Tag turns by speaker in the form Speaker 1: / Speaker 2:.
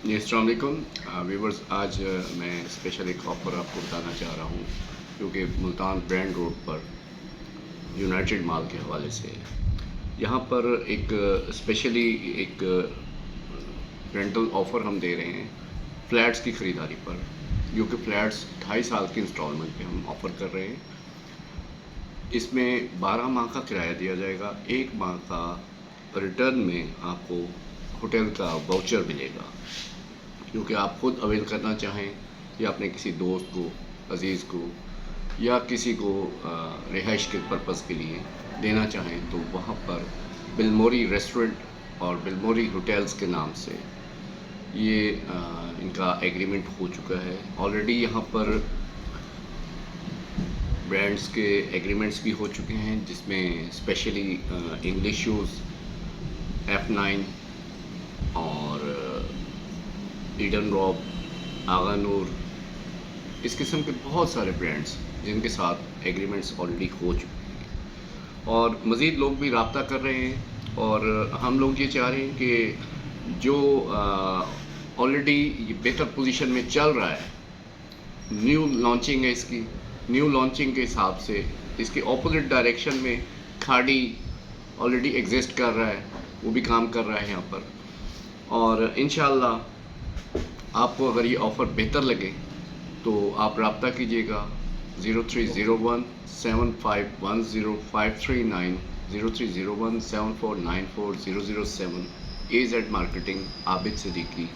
Speaker 1: जी अस्सलाम वालेकुम व्यूवर्स। आज मैं स्पेशल एक ऑफ़र आपको बताना चाह रहा हूँ, क्योंकि मुल्तान ब्रांड रोड पर यूनाइटेड माल के हवाले से यहाँ पर एक स्पेशली एक रेंटल ऑफ़र हम दे रहे हैं फ़्लैट्स की ख़रीदारी पर, जो कि फ़्लैट्स 2.5 साल की इंस्टॉलमेंट पे हम ऑफ़र कर रहे हैं। इसमें 12 माह का किराया दिया जाएगा, 1 माह का रिटर्न में आपको होटल का वाउचर मिलेगा, क्योंकि आप खुद अवेल करना चाहें या अपने किसी दोस्त को, अजीज़ को या किसी को रिहाइश के पर्पज़ के लिए देना चाहें तो वहाँ पर बिलमोरी रेस्टोरेंट और बिलमोरी होटल्स के नाम से ये इनका एग्रीमेंट हो चुका है। ऑलरेडी यहाँ पर ब्रांड्स के एग्रीमेंट्स भी हो चुके हैं, जिसमें स्पेशली इंग्लिश शूज़, F9 और ईडन रॉब, आगा नूर, इस किस्म के बहुत सारे ब्रांड्स जिनके साथ एग्रीमेंट्स ऑलरेडी हो चुके हैं और मज़ीद लोग भी रब्ता कर रहे हैं। और हम लोग ये चाह रहे हैं कि जो ऑलरेडी बेहतर पोजीशन में चल रहा है, न्यू लॉन्चिंग है इसकी, न्यू लॉन्चिंग के हिसाब से इसके ऑपोजिट डायरेक्शन में खाड़ी ऑलरेडी एग्जिस्ट कर रहा है, वो भी काम कर रहा है यहाँ पर। और इंशाअल्लाह आपको अगर ये ऑफ़र बेहतर लगे तो आप रब्ता कीजिएगा 0301-7510-539, 0301-7494-007, AZ मार्केटिंग, आबिद सिद्दीकी।